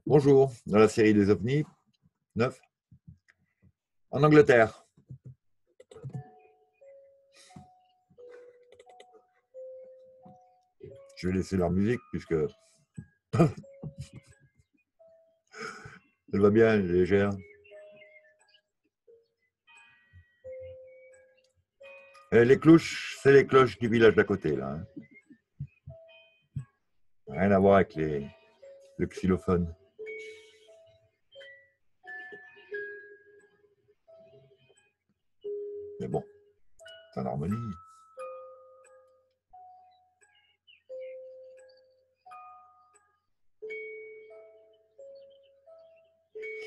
Bonjour, dans la série des ovnis, 9, en Angleterre. Je vais laisser leur musique puisque elle va bien, elle est légère. Et les cloches, c'est les cloches du village d'à côté, là. Rien à voir avec le xylophone. Mais bon, c'est en harmonie.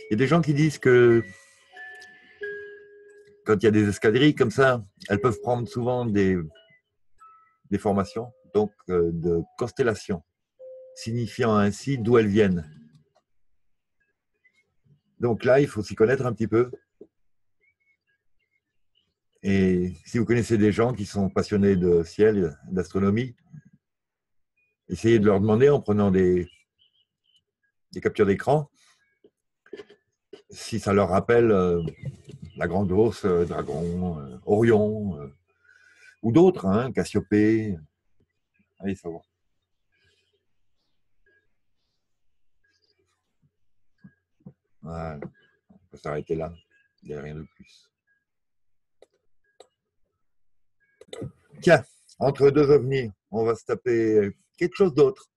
Il y a des gens qui disent que quand il y a des escadrilles comme ça, elles peuvent prendre souvent des formations, donc de constellations, signifiant ainsi d'où elles viennent. Donc là, il faut s'y connaître un petit peu. Et si vous connaissez des gens qui sont passionnés de ciel, d'astronomie, essayez de leur demander en prenant des captures d'écran si ça leur rappelle la Grande Ourse, Dragon, Orion, ou d'autres, hein, Cassiopée. Allez savoir. Voilà. On peut s'arrêter là. Il n'y a rien de plus. Tiens, entre deux ovnis, on va se taper quelque chose d'autre.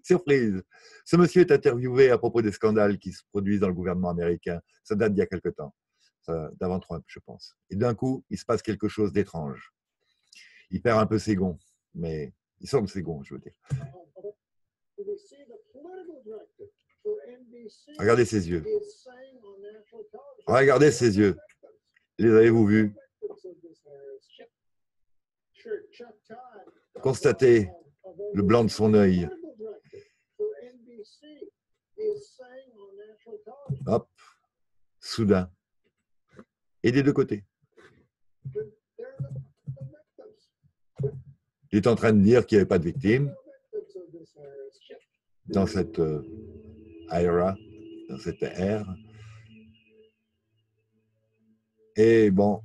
Surprise. Ce monsieur est interviewé à propos des scandales qui se produisent dans le gouvernement américain. Ça date d'il y a quelque temps, d'avant Trump, je pense. Et d'un coup, il se passe quelque chose d'étrange. Il perd un peu ses gonds, mais il sort de ses gonds, je veux dire. Regardez ses yeux. Regardez ses yeux. Les avez-vous vus? Constatez le blanc de son œil. Hop, soudain. Et des deux côtés. Il est en train de dire qu'il n'y avait pas de victimes dans cette era, dans cette ère. Et bon,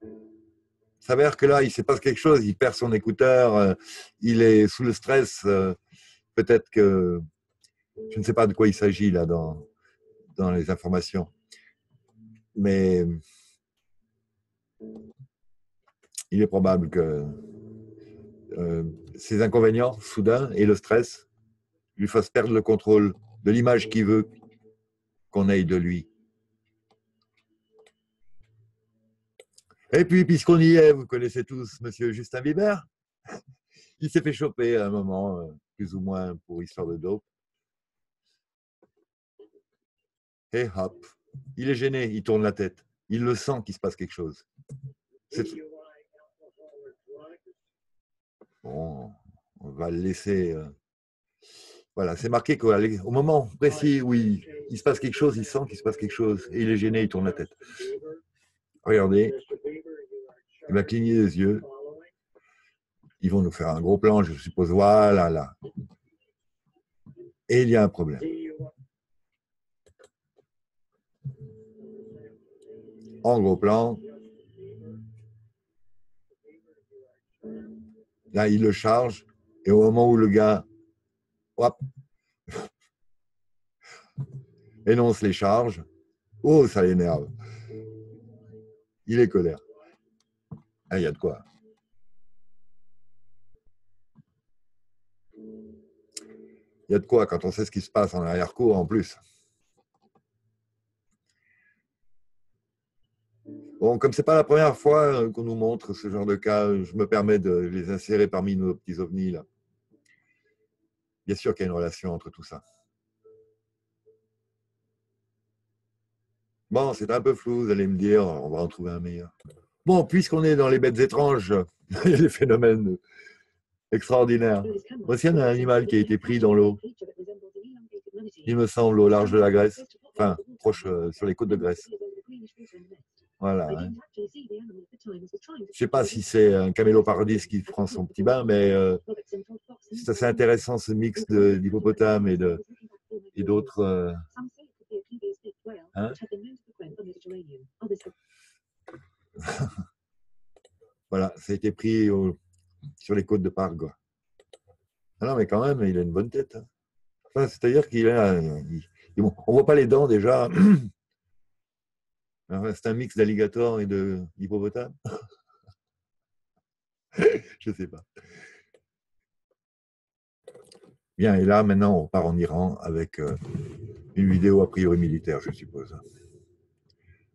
il s'avère que là, il se passe quelque chose, il perd son écouteur, il est sous le stress, peut-être que je ne sais pas de quoi il s'agit là dans les informations. Mais il est probable que ces inconvénients soudains et le stress lui fassent perdre le contrôle de l'image qu'il veut qu'on ait de lui. Et puis, puisqu'on y est, vous connaissez tous Monsieur Justin Bieber. Il s'est fait choper à un moment, plus ou moins pour histoire de dope. Et hop, il est gêné, il tourne la tête. Il le sent qu'il se passe quelque chose. Bon, on va le laisser. Voilà, c'est marqué qu'au moment précis où il se passe quelque chose, il sent qu'il se passe quelque chose. Et il est gêné, il tourne la tête. Regardez, il va cligner les yeux. Ils vont nous faire un gros plan, je suppose. Voilà, là. Et il y a un problème. En gros plan, là, il le charge. Et au moment où le gars hop, énonce les charges, oh, ça l'énerve. Il est colère. Ah, il y a de quoi. Il y a de quoi quand on sait ce qui se passe en arrière-cour en plus. Bon, comme c'est pas la première fois qu'on nous montre ce genre de cas, je me permets de les insérer parmi nos petits ovnis là. Bien sûr qu'il y a une relation entre tout ça. Bon, c'est un peu flou, vous allez me dire, on va en trouver un meilleur. Bon, puisqu'on est dans les bêtes étranges, il y a des phénomènes extraordinaires. Voici un animal qui a été pris dans l'eau, il me semble, au large de la Grèce, enfin, proche sur les côtes de Grèce. Voilà. Hein. Je ne sais pas si c'est un camélopardis qui prend son petit bain, mais C'est assez intéressant ce mix d'hippopotames et d'autres. Hein? Voilà, ça a été pris sur les côtes de Pargue. Ah non, mais quand même, il a une bonne tête. Hein. Enfin, c'est-à-dire qu'il a. On ne voit pas les dents déjà. C'est un mix d'alligator et d'hippopotame. Je ne sais pas. Bien, et là, maintenant, on part en Iran avec une vidéo a priori militaire, je suppose.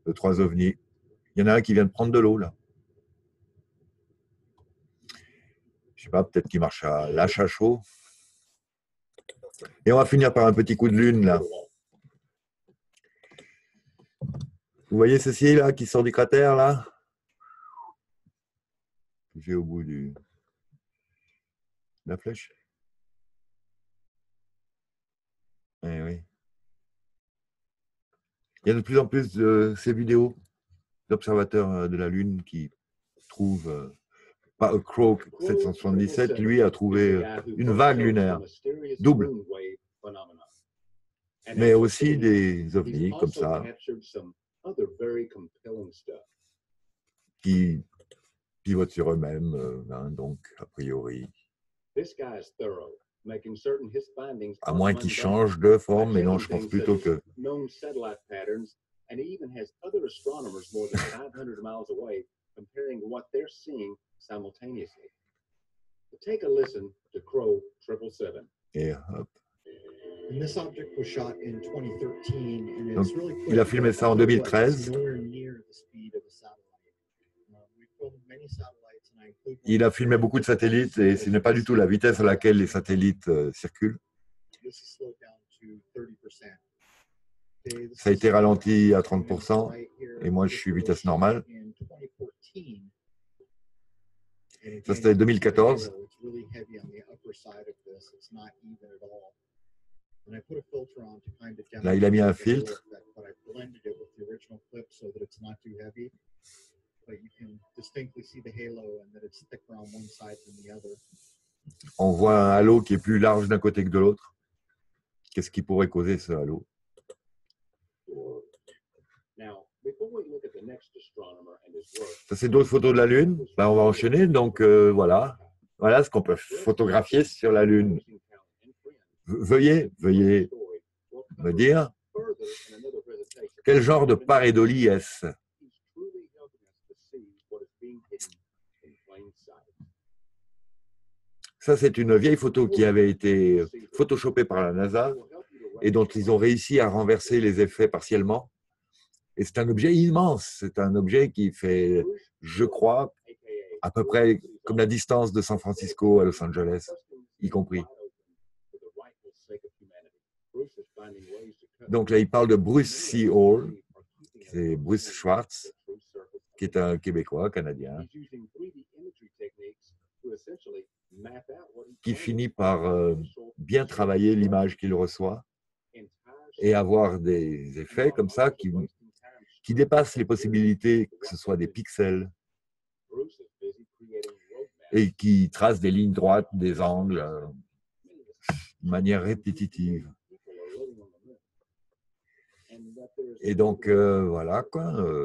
De 3 ovnis. Il y en a un qui vient de prendre de l'eau, là. Je ne sais pas, peut-être qu'il marche à l'achat chaud. Et on va finir par un petit coup de lune, là. Vous voyez ceci, là, qui sort du cratère, là? J'ai au bout de la flèche. Eh oui. Il y a de plus en plus de ces vidéos d'observateurs de la Lune qui trouvent, pas Crow 777, lui a trouvé une vague lunaire, double. Mais aussi des ovnis comme ça, qui pivotent sur eux-mêmes, hein, donc a priori. À moins qu'ils changent de forme, mais non, je pense plutôt que. Et hop. Donc, il a filmé ça en 2013. Il a filmé beaucoup de satellites et ce n'est pas du tout la vitesse à laquelle les satellites circulent. Ça a été ralenti à 30% et moi je suis vitesse normale. Ça c'était 2014. Là il a mis un filtre. On voit un halo qui est plus large d'un côté que de l'autre. Qu'est-ce qui pourrait causer ce halo? Ça, c'est d'autres photos de la Lune. Là, on va enchaîner. Donc, voilà. Voilà ce qu'on peut photographier sur la Lune. Veuillez me dire quel genre de pareidolie est-ce? Ça, c'est une vieille photo qui avait été photoshopée par la NASA et dont ils ont réussi à renverser les effets partiellement. Et c'est un objet immense. C'est un objet qui fait, je crois, à peu près comme la distance de San Francisco à Los Angeles, y compris. Donc là, il parle de Bruce C. Hall, c'est Bruce Schwartz, qui est un Québécois, Canadien, qui finit par bien travailler l'image qu'il reçoit et avoir des effets comme ça qui dépassent les possibilités que ce soit des pixels et qui tracent des lignes droites, des angles de manière répétitive. Et donc, voilà quoi.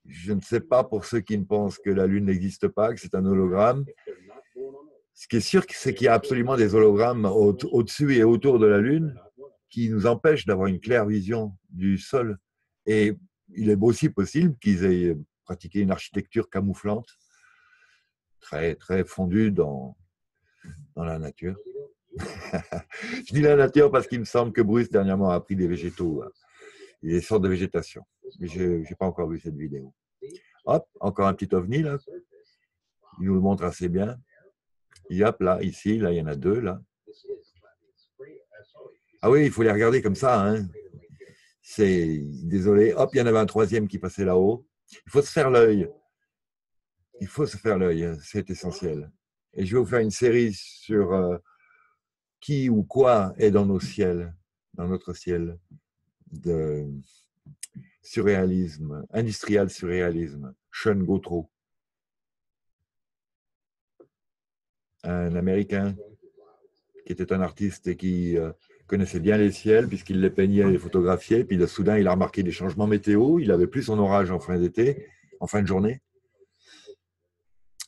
Je ne sais pas pour ceux qui ne pensent que la Lune n'existe pas, que c'est un hologramme. Ce qui est sûr, c'est qu'il y a absolument des hologrammes au-dessus et autour de la Lune qui nous empêchent d'avoir une claire vision du sol. Et il est aussi possible qu'ils aient pratiqué une architecture camouflante, très, très fondue dans la nature. Je dis la nature parce qu'il me semble que Bruce, dernièrement, a pris des végétaux, des sortes de végétation. Mais je n'ai pas encore vu cette vidéo. Hop, encore un petit ovni, là. Il nous le montre assez bien. Et hop, là, ici, là, il y en a deux, là. Ah oui, il faut les regarder comme ça, hein. Désolé. Hop, il y en avait un troisième qui passait là-haut. Il faut se faire l'œil. Il faut se faire l'œil, c'est essentiel. Et je vais vous faire une série sur qui ou quoi est dans nos ciels, dans notre ciel, de surréalisme, industrial surréalisme, Sean Gautreau. un Américain qui était un artiste et qui connaissait bien les ciels puisqu'il les peignait, les photographiait. Puis soudain, il a remarqué des changements météo. Il n'avait plus son orage en fin d'été, en fin de journée.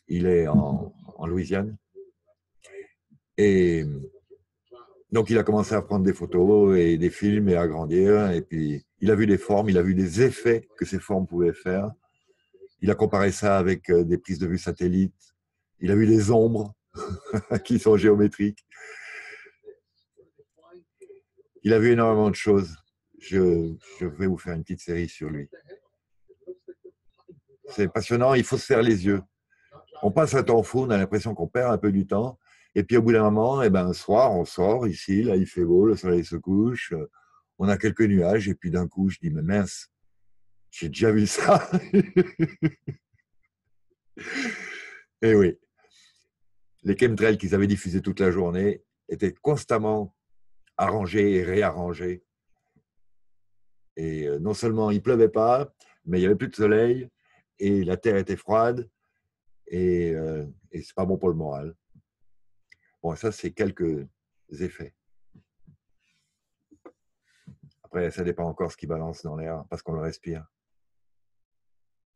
Il est en Louisiane. Et donc, il a commencé à prendre des photos et des films et à grandir. Et puis, il a vu des formes, il a vu des effets que ces formes pouvaient faire. Il a comparé ça avec des prises de vue satellites. Il a vu des ombres qui sont géométriques. Il a vu énormément de choses. Je vais vous faire une petite série sur lui. C'est passionnant, il faut se faire les yeux. On passe un temps fou, on a l'impression qu'on perd un peu du temps. Et puis au bout d'un moment, un soir, on sort ici, là il fait beau, le soleil se couche, on a quelques nuages, et puis d'un coup, je dis, mais mince, j'ai déjà vu ça. Et oui, les chemtrails qu'ils avaient diffusés toute la journée étaient constamment arrangés et réarrangés. Et non seulement il pleuvait pas, mais il n'y avait plus de soleil, et la terre était froide, et c'est pas bon pour le moral. Bon, ça, c'est quelques effets. Après, ça dépend encore ce qui balance dans l'air, parce qu'on le respire.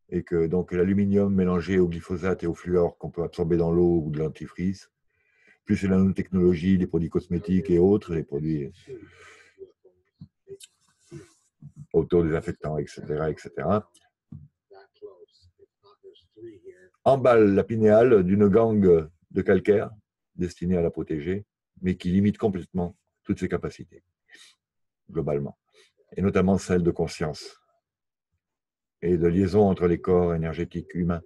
Et que donc l'aluminium mélangé au glyphosate et au fluor qu'on peut absorber dans l'eau ou de l'antifreeze, plus la nanotechnologie, les produits cosmétiques et autres, les produits autodésinfectants, etc., emballe la pinéale d'une gangue de calcaire destinée à la protéger, mais qui limite complètement toutes ses capacités, globalement, et notamment celle de conscience et de liaison entre les corps énergétiques humains.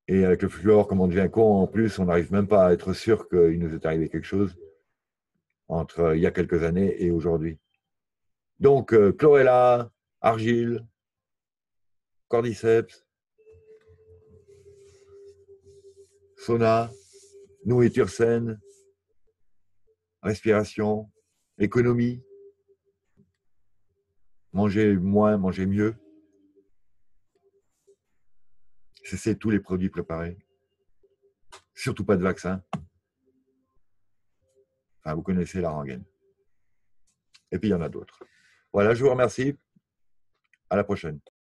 Et avec le fluor, comme on devient con, en plus, on n'arrive même pas à être sûr qu'il nous est arrivé quelque chose entre il y a quelques années et aujourd'hui. Donc, chlorella, argile, cordyceps, sauna, nourriture saine, respiration, économie, manger moins, manger mieux, cesser tous les produits préparés, surtout pas de vaccin. Enfin, vous connaissez la rengaine. Et puis, il y en a d'autres. Voilà, je vous remercie. À la prochaine.